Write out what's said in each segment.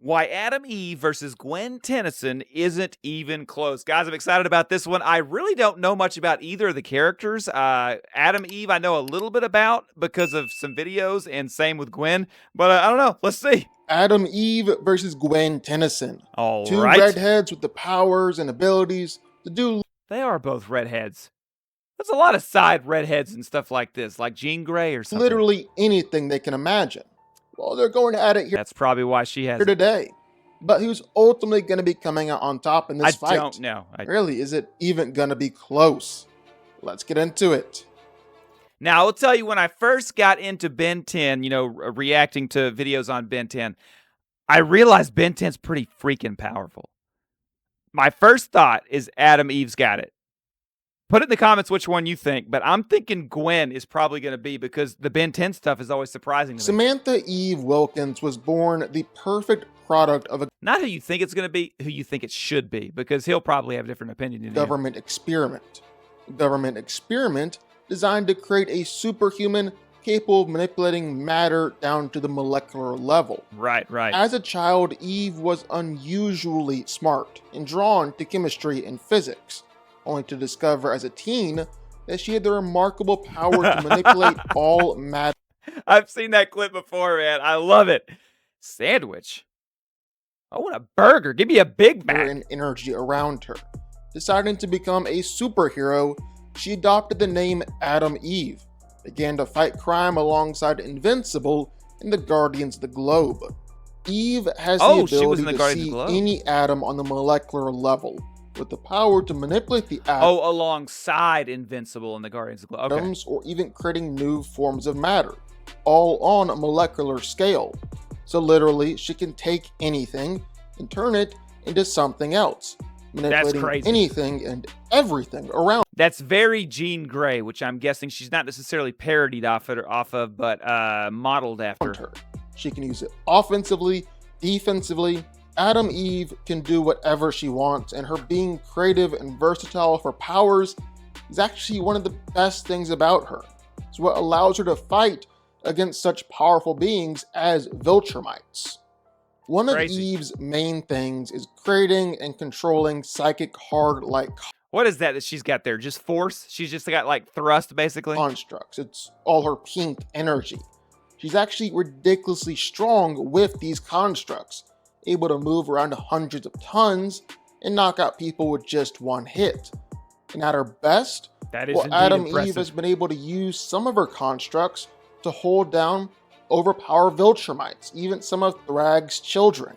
Why Adam Eve versus Gwen Tennyson isn't even close. Guys, I'm excited about this one. I really don't know much about either of the characters. Adam Eve, I know a little bit about because of some videos, and same with Gwen. But I don't know. Let's see. Adam Eve versus Gwen Tennyson. All Two right. redheads with the powers and abilities to do They are both redheads. There's a lot of side redheads and stuff like this, like Jean Grey or something. literally anything they can imagine. Well, they're going at it here That's probably why she has it. today. But who's ultimately going to be coming out on top in this fight? I don't know. Really, is it even going to be close? Let's get into it. Now, I'll tell you, when I first got into Ben 10, reacting to videos on Ben 10, I realized Ben 10's pretty freaking powerful. My first thought is Adam Eve's got it. Put it in the comments which one you think, but I'm thinking Gwen is probably going to be, because the Ben 10 stuff is always surprising to me. Samantha Eve Wilkins was born the perfect product of a Not who you think it's going to be, who you think it should be, because he'll probably have a different opinion than you. government experiment. A government experiment designed to create a superhuman capable of manipulating matter down to the molecular level. Right. As a child, Eve was unusually smart and drawn to chemistry and physics, only to discover as a teen that she had the remarkable power to manipulate all matter I've seen that clip before, man. I love it. Sandwich? I want a burger. Give me a Big Mac. and energy around her. Deciding to become a superhero, she adopted the name Adam Eve, began to fight crime alongside Invincible and the Guardians of the Globe. Eve has the she was in ability the to Guardians of see the Globe. any atom on the molecular level, with the power to manipulate the Alongside Invincible and the Guardians of the Globe. Okay. atoms or even creating new forms of matter, all on a molecular scale. So literally, she can take anything and turn it into something else, manipulating crazy. anything and everything around That's very Jean Grey, which I'm guessing she's not necessarily parodied off of, but modeled after. her. She can use it offensively, defensively. Adam Eve can do whatever she wants, and her being creative and versatile for powers is actually one of the best things about her. It's what allows her to fight against such powerful beings as Viltrumites. One of Crazy. Eve's main things is creating and controlling psychic hard-like What is that she's got there? Just force? She's just got like thrust, basically? constructs. It's all her pink energy. She's actually ridiculously strong with these constructs, able to move around to hundreds of tons and knock out people with just one hit. And at her best, That is indeed Adam impressive. Eve has been able to use some of her constructs to hold down, overpower Viltrumites, even some of Thrag's children.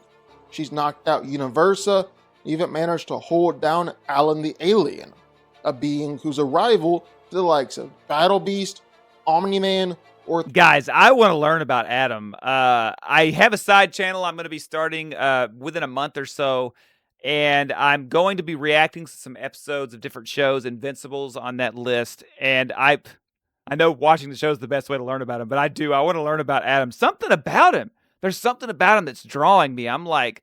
She's knocked out Universa, even managed to hold down Alan the Alien, a being who's a rival to the likes of Battle Beast, Omni-Man, or Guys, I want to learn about Adam. I have a side channel I'm going to be starting within a month or so, and I'm going to be reacting to some episodes of different shows, Invincibles on that list. And I know watching the show is the best way to learn about him, but I want to learn about Adam. Something about him. There's something about him that's drawing me. I'm like,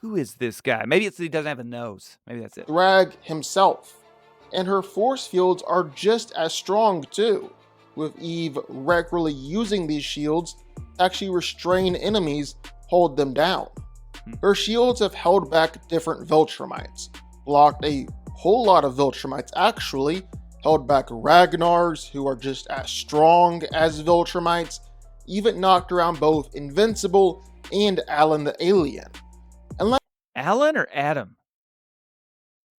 who is this guy? Maybe it's that he doesn't have a nose. Maybe that's it. Thrag himself. And her force fields are just as strong too, with Eve regularly using these shields to actually restrain enemies, hold them down. Her shields have held back different Viltrumites, blocked a whole lot of Viltrumites actually, held back Ragnars, who are just as strong as Viltrumites, even knocked around both Invincible and Alan the Alien. And Alan or Adam?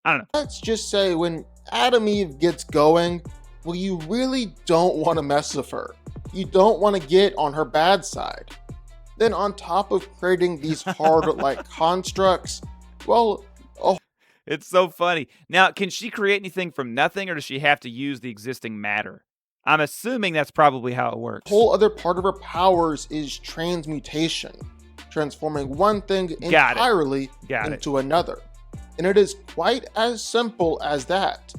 I don't know. let's just say when Adam Eve gets going, well, you really don't want to mess with her. You don't want to get on her bad side. Then on top of creating these hard-like constructs, well, It's so funny. Now, can she create anything from nothing, or does she have to use the existing matter? I'm assuming that's probably how it works. a whole other part of her powers is transmutation, transforming one thing entirely into another. And it is quite as simple as that.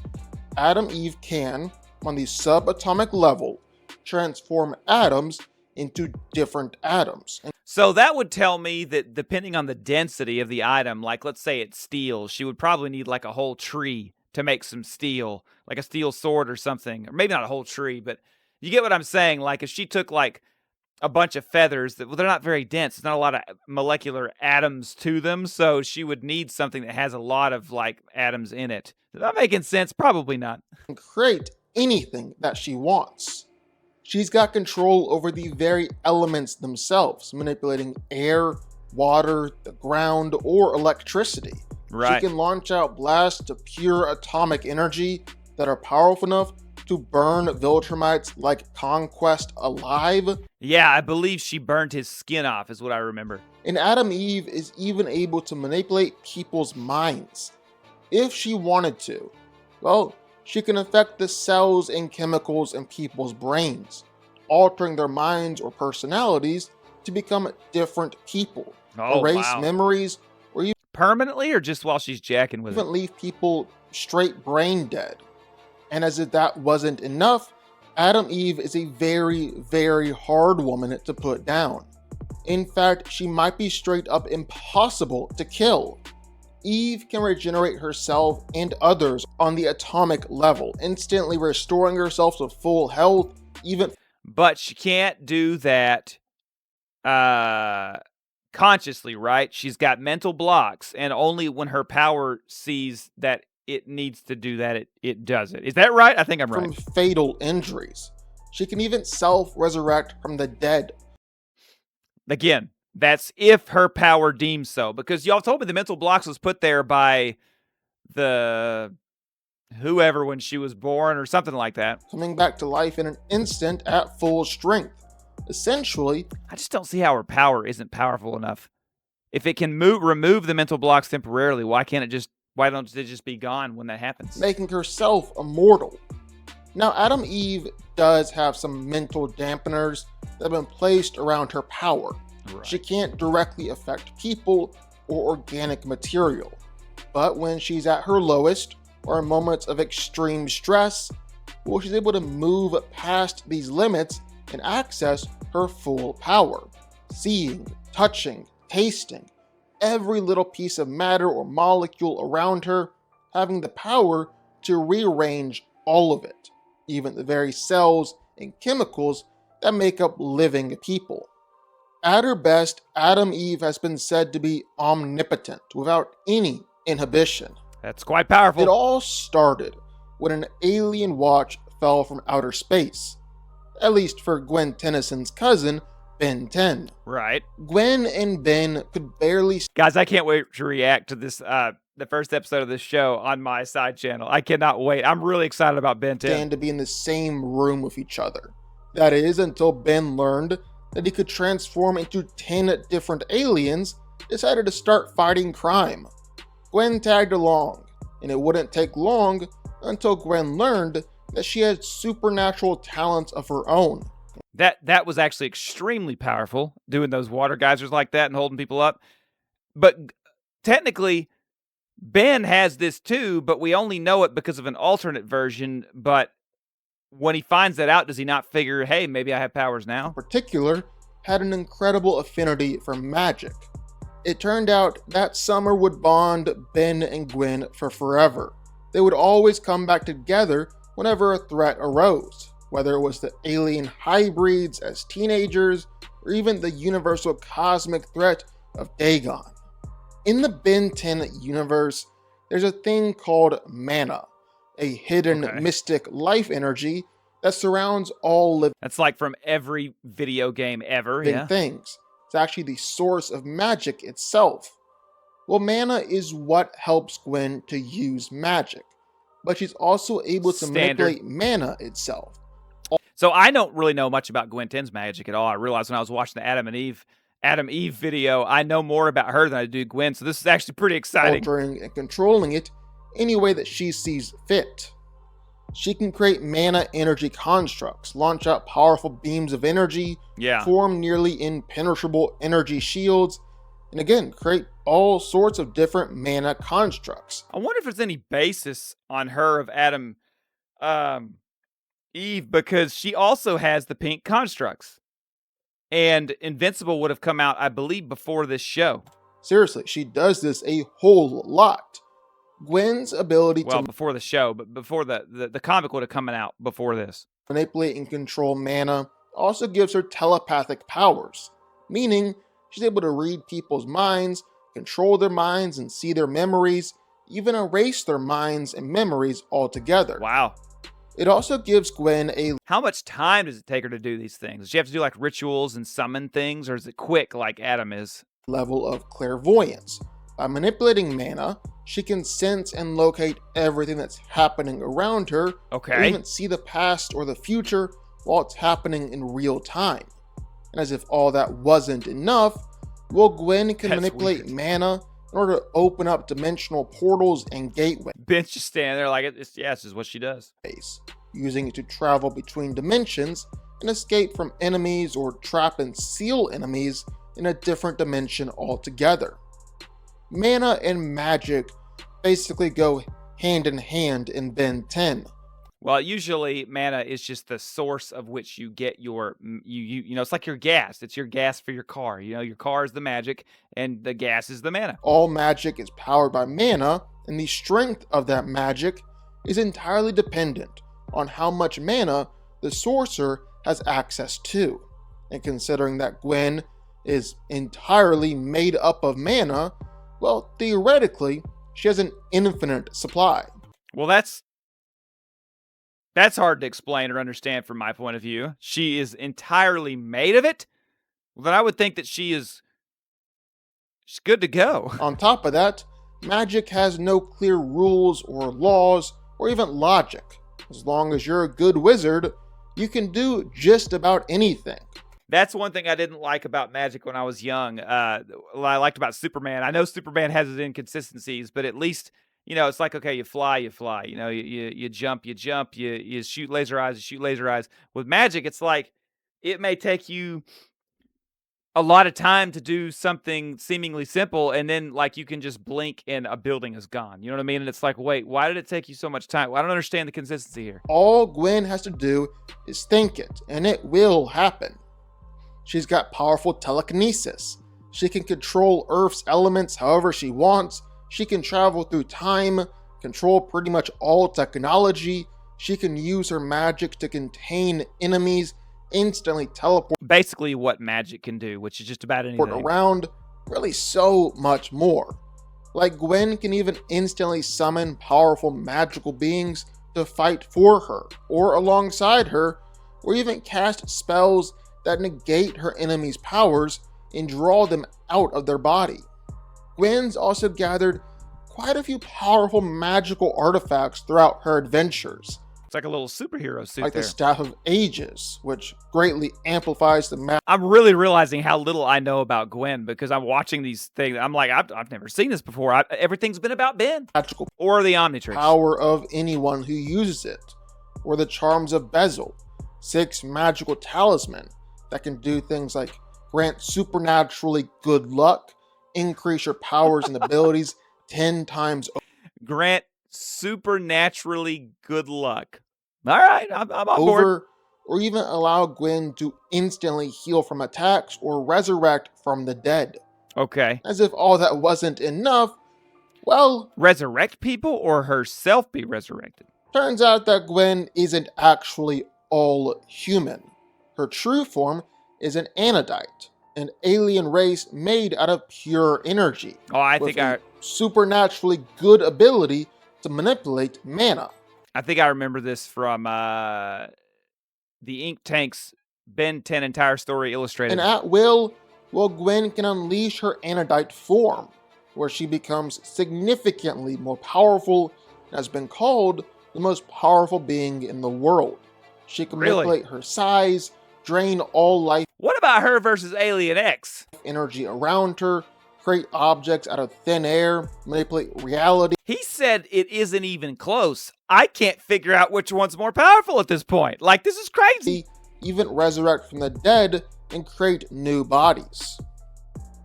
Adam Eve can, on the subatomic level, transform atoms into different atoms. So that would tell me that depending on the density of the item, like let's say it's steel, she would probably need like a whole tree to make some steel, like a steel sword or something. Or maybe not a whole tree, but you get what I'm saying. Like if she took like a bunch of feathers that, well, they're not very dense. There's not a lot of molecular atoms to them, so she would need something that has a lot of like atoms in it. Is that making sense? Probably not. create anything that she wants. She's got control over the very elements themselves, manipulating air, water, the ground, or electricity. Right. She can launch out blasts of pure atomic energy that are powerful enough to burn Viltrumites like Conquest alive. Yeah, I believe she burned his skin off, is what I remember. And Adam Eve is even able to manipulate people's minds. If she wanted to, well, she can affect the cells and chemicals in people's brains, altering their minds or personalities to become different people, erase memories, or even permanently, or just while she's jacking with it? leave people straight brain dead. And as if that wasn't enough, Adam Eve is a very, very hard woman to put down. In fact, she might be straight up impossible to kill. Eve can regenerate herself and others on the atomic level, instantly restoring herself to full health, even. But she can't do that consciously, right? She's got mental blocks, and only when her power sees that it needs to do that, it does it. Is that right? I think I'm right. From fatal injuries. She can even self-resurrect from the dead. Again, that's if her power deems so, because y'all told me the mental blocks was put there by the whoever when she was born or something like that. Coming back to life in an instant at full strength. Essentially, I just don't see how her power isn't powerful enough. If it can remove the mental blocks temporarily, why don't they just be gone when that happens? Making herself immortal. Now, Adam Eve does have some mental dampeners that have been placed around her power. Right. She can't directly affect people or organic material. But when she's at her lowest, or in moments of extreme stress, well, she's able to move past these limits and access her full power. Seeing, touching, tasting, every little piece of matter or molecule around her, having the power to rearrange all of it, even the very cells and chemicals that make up living people. At her best, Adam Eve has been said to be omnipotent without any inhibition. That's quite powerful. It all started when an alien watch fell from outer space, at least for Gwen Tennyson's cousin, Ben 10. Right. Gwen and Ben could barely. Guys, I can't wait to react to this, the first episode of this show on my side channel. I cannot wait. I'm really excited about Ben 10. Stand to be in the same room with each other. That is, until Ben learned that he could transform into 10 different aliens, decided to start fighting crime. Gwen tagged along, and it wouldn't take long until Gwen learned that she had supernatural talents of her own. That was actually extremely powerful, doing those water geysers like that and holding people up. But technically, Ben has this too, but we only know it because of an alternate version. But when he finds that out, does he not figure, hey, maybe I have powers now? In particular, had an incredible affinity for magic. It turned out that summer would bond Ben and Gwen for forever. They would always come back together whenever a threat arose, whether it was the alien hybrids as teenagers, or even the universal cosmic threat of Dagon. In the Ben 10 universe, there's a thing called mana, a hidden mystic life energy that surrounds all living. That's like from every video game ever, things. It's actually the source of magic itself. Well, mana is what helps Gwen to use magic, but she's also able to manipulate mana itself. So I don't really know much about Gwen 10's magic at all. I realized when I was watching the Adam Eve video, I know more about her than I do Gwen, so this is actually pretty exciting. Altering and controlling it any way that she sees fit. She can create mana energy constructs, launch out powerful beams of energy, form nearly impenetrable energy shields, and again, create all sorts of different mana constructs. I wonder if there's any basis on her of Adam Eve, because she also has the pink constructs. And Invincible would have come out, I believe, before this show. Seriously, she does this a whole lot. Gwen's ability to... before the show, but before the comic would have come out before this. Manipulate and control mana also gives her telepathic powers, meaning she's able to read people's minds, control their minds, and see their memories, even erase their minds and memories altogether. Wow. It also gives Gwen a How much time does it take her to do these things? Does she have to do like rituals and summon things, or is it quick like Adam is? level of clairvoyance. By manipulating mana, she can sense and locate everything that's happening around her, or Okay. even see the past or the future while it's happening in real time. And as if all that wasn't enough, well, Gwen can That's manipulate weird. mana in order to open up dimensional portals and gateways, Ben's just standing there like, it's this is what she does. using it to travel between dimensions and escape from enemies or trap and seal enemies in a different dimension altogether. Mana and magic basically go hand in hand in Ben 10. Well, usually mana is just the source of which you get your you know, it's like your gas. It's your gas for your car. You know, your car is the magic and the gas is the mana. All magic is powered by mana, and the strength of that magic is entirely dependent on how much mana the sorcerer has access to. And considering that Gwen is entirely made up of mana, well, theoretically, she has an infinite supply. Well, that's hard to explain or understand from my point of view. She is entirely made of it. Well, then I would think that she's good to go. On top of that, magic has no clear rules or laws or even logic. As long as you're a good wizard, you can do just about anything. That's one thing I didn't like about magic when I was young. I liked about Superman. I know Superman has his inconsistencies, but at least, you know, it's like, okay, you fly. You know, you jump, you shoot laser eyes. With magic, it's like it may take you a lot of time to do something seemingly simple, and then like you can just blink and a building is gone. You know what I mean? And it's like, wait, why did it take you so much time? I don't understand the consistency here. All Gwen has to do is think it, and it will happen. She's got powerful telekinesis. She can control Earth's elements however she wants. She can travel through time, control pretty much all technology. She can use her magic to contain enemies, instantly teleport Basically what magic can do, which is just about anything. around, really so much more. Like Gwen can even instantly summon powerful magical beings to fight for her, or alongside her, or even cast spells that negate her enemies' powers and draw them out of their body. Gwen's also gathered quite a few powerful magical artifacts throughout her adventures, It's like a little superhero suit like there. the Staff of Ages, which greatly amplifies the I'm really realizing how little I know about Gwen because I'm watching these things. I'm like, I've never seen this before. Everything's been about Ben magical or the Omnitrix. power of anyone who uses it, or the charms of Bezel, 6 magical talisman that can do things like grant supernaturally good luck, increase your powers and abilities 10 times Grant supernaturally good luck. All right, I'm on board. over, or even allow Gwen to instantly heal from attacks or resurrect from the dead. Okay. As if all that wasn't enough, well, Resurrect people or herself be resurrected? turns out that Gwen isn't actually all human. Her true form is an Anodite, an alien race made out of pure energy, Oh, I with think I a supernaturally good ability to manipulate mana. remember this from the Ink Tanks Ben 10 entire story illustrated. And at will, well, Gwen can unleash her Anodite form, where she becomes significantly more powerful and has been called the most powerful being in the world. She can Really? manipulate her size, drain all life What about her versus Alien X? energy around her, create objects out of thin air, manipulate reality, He said it isn't even close. I can't figure out which one's more powerful at this point. Like, this is crazy. even resurrect from the dead and create new bodies.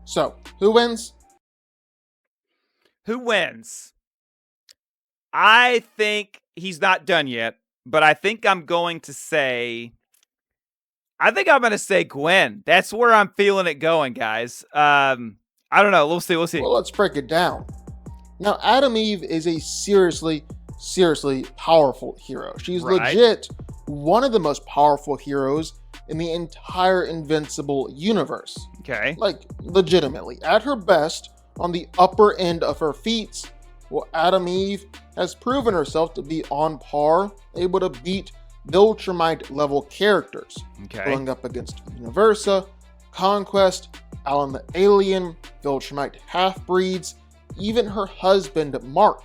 So, who wins? Who wins? I think he's not done yet, but I think I'm going to say Gwen. That's where I'm feeling it going, guys. I don't know. We'll see. Well, let's break it down. Now, Adam Eve is a seriously powerful hero. She's Right. legit one of the most powerful heroes in the entire Invincible universe. Okay. Like, legitimately. At her best, on the upper end of her feats, well, Adam Eve has proven herself to be on par, able to beat Viltrumite level characters, Okay. going up against Universa, Conquest, Alan the Alien, Viltrumite half-breeds, even her husband Mark.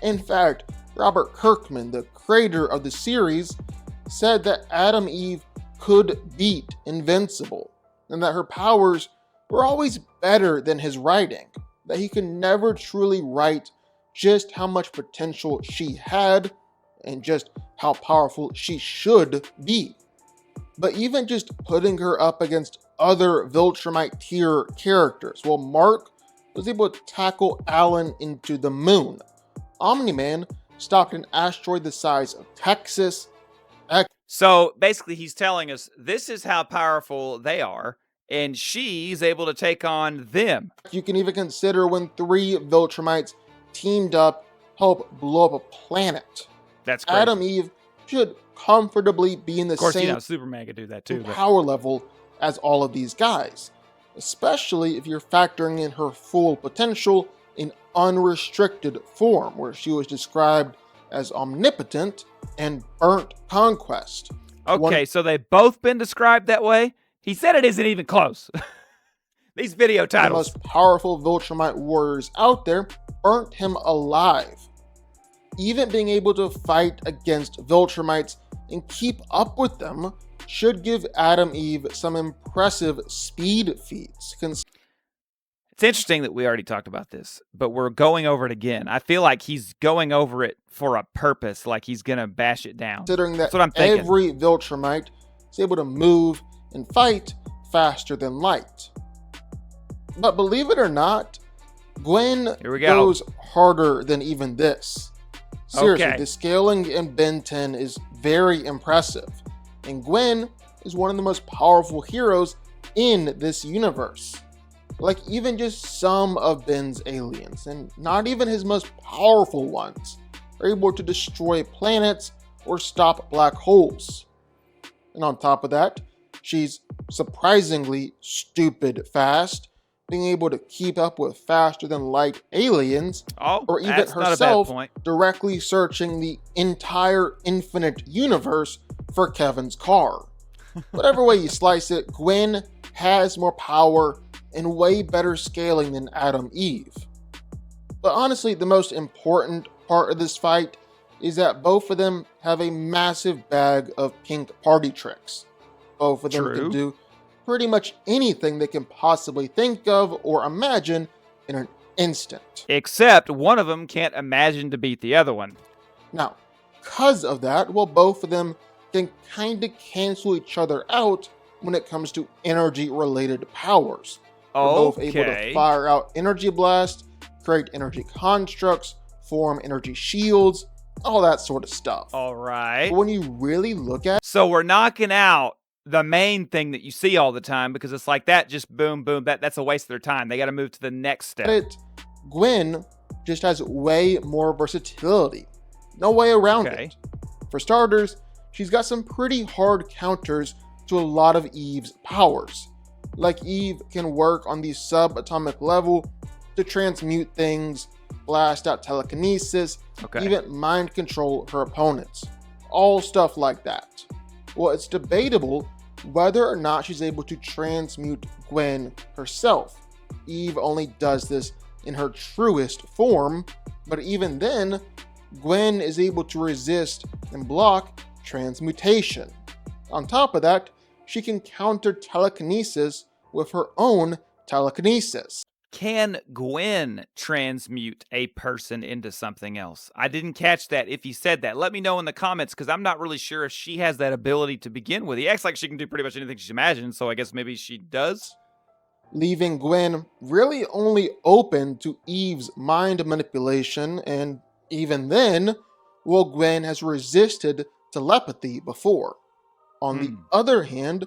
In fact, Robert Kirkman, the creator of the series, said that Adam Eve could beat Invincible, and that her powers were always better than his writing, that he could never truly write just how much potential she had and just how powerful she should be. But even just putting her up against other Viltrumite tier characters, well, Mark was able to tackle Alan into the moon. Omni-Man stopped an asteroid the size of Texas. So basically, he's telling us this is how powerful they are, and she's able to take on them. You can even consider when 3 Viltrumites teamed up, help blow up a planet. That's crazy. Adam Eve should comfortably be in the Of course, same Superman could do that too. But power level as all of these guys, especially if you're factoring in her full potential in unrestricted form, where she was described as omnipotent and burnt conquest. okay, so they've both been described that way. He said it isn't even close. These video The titles. most powerful Viltrumite warriors out there burnt him alive. Even being able to fight against Viltrumites and keep up with them should give Adam Eve some impressive speed feats. It's interesting that we already talked about this, but we're going over it again. I feel like he's going over it for a purpose, like he's going to bash it down. Considering that That's what I'm thinking. every Viltrumite is able to move and fight faster than light. But believe it or not, Gwen Here we go. goes harder than even this. Seriously, Okay. the scaling in Ben 10 is very impressive. And Gwen is one of the most powerful heroes in this universe. Like, even just some of Ben's aliens, and not even his most powerful ones, are able to destroy planets or stop black holes. And on top of that, she's surprisingly stupid fast, being able to keep up with faster than light aliens, Oh, or even that's not a bad herself point. directly searching the entire infinite universe for Kevin's car. Whatever way you slice it, Gwen has more power and way better scaling than Adam Eve. But honestly, the most important part of this fight is that both of them have a massive bag of pink party tricks. Both of them True. can do pretty much anything they can possibly think of or imagine in an instant. Except one of them can't imagine to beat the other one. Now, because of that, well, both of them can kind of cancel each other out when it comes to energy-related powers. They're both able to Okay. fire out energy blast, create energy constructs, form energy shields, all that sort of stuff. All right. But when you really look at So we're knocking out the main thing that you see all the time because it's like that, just boom, boom. That's a waste of their time. They got to move to the next step. it, Gwen just has way more versatility. No way around Okay. it. For starters, she's got some pretty hard counters to a lot of Eve's powers. Like, Eve can work on the subatomic level to transmute things, blast out telekinesis, Okay. even mind control her opponents. All stuff like that. Well, it's debatable whether or not she's able to transmute Gwen herself. Eve only does this in her truest form, but even then, Gwen is able to resist and block transmutation. On top of that, she can counter telekinesis with her own telekinesis. Can Gwen transmute a person into something else? I didn't catch that if he said that. Let me know in the comments because I'm not really sure if she has that ability to begin with. He acts like she can do pretty much anything she imagines, so I guess maybe she does. Leaving Gwen really only open to Eve's mind manipulation, and even then, well, Gwen has resisted telepathy before. On the other hand,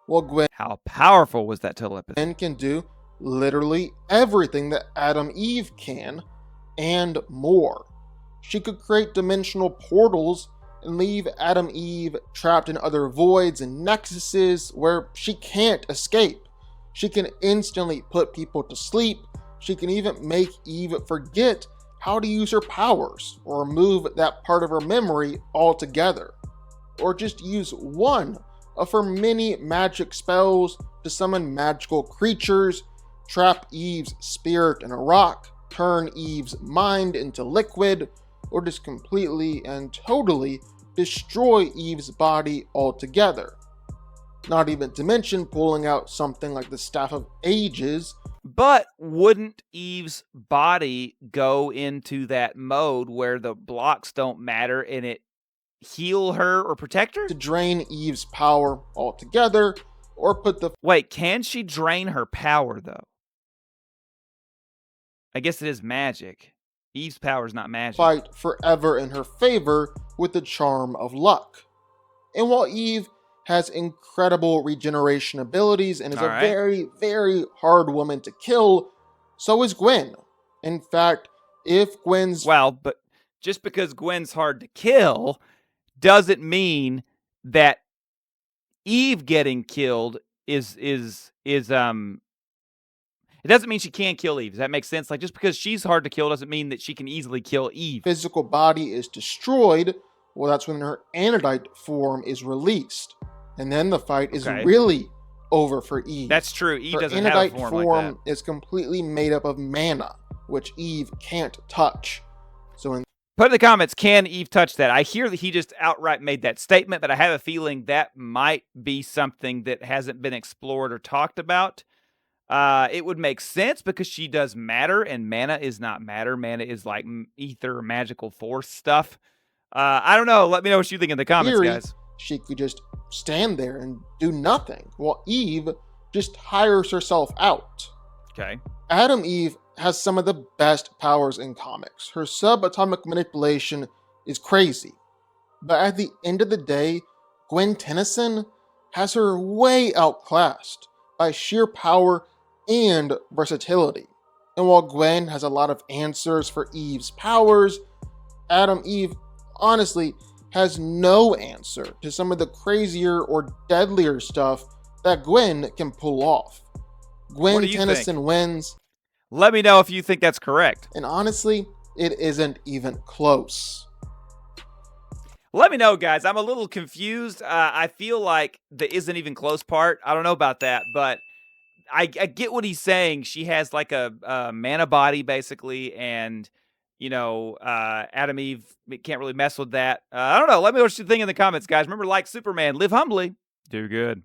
well, Gwen How powerful was that telepathy? can do literally everything that Adam Eve can, and more. She could create dimensional portals and leave Adam Eve trapped in other voids and nexuses where she can't escape. She can instantly put people to sleep. She can even make Eve forget how to use her powers or remove that part of her memory altogether. Or just use one of her many magic spells to summon magical creatures, trap Eve's spirit in a rock, turn Eve's mind into liquid, or just completely and totally destroy Eve's body altogether. Not even to mention pulling out something like the Staff of Ages. But wouldn't Eve's body go into that mode where the blocks don't matter and it heal her or protect her? To drain Eve's power altogether, or put the Wait, can she drain her power though? I guess it is magic. Eve's power is not magic. fight forever in her favor with the charm of luck. And while Eve has incredible regeneration abilities and is a very, very hard woman to kill, so is Gwen. In fact, if Gwen's... Well, but just because Gwen's hard to kill doesn't mean that Eve getting killed is it doesn't mean she can't kill Eve. Does that make sense? Like, just because she's hard to kill doesn't mean that she can easily kill Eve. Physical body is destroyed, well, that's when her Anodyte form is released. And then the fight is really over for Eve. That's true. Eve her doesn't have a form like that. Is completely made up of mana, which Eve can't touch. So put in the comments, can Eve touch that? I hear that he just outright made that statement, but I have a feeling that might be something that hasn't been explored or talked about. It would make sense because she does matter, and mana is not matter. Mana is like ether, magical force stuff. I don't know. Let me know what you think in the comments, guys. She could just stand there and do nothing, while Eve just hires herself out. Okay. Adam Eve has some of the best powers in comics. Her subatomic manipulation is crazy. But at the end of the day, Gwen Tennyson has her way outclassed by sheer power and versatility. And while Gwen has a lot of answers for Eve's powers, Adam Eve honestly has no answer to some of the crazier or deadlier stuff that Gwen can pull off. Gwen Tennyson wins. Let me know if you think that's correct. And honestly, it isn't even close. Let me know, guys. I'm a little confused. I feel like the isn't even close part. I don't know about that, but I get what he's saying. She has like a mana body, basically, and Adam Eve can't really mess with that. I don't know. Let me know what you think in the comments, guys. Remember, like Superman, live humbly, do good.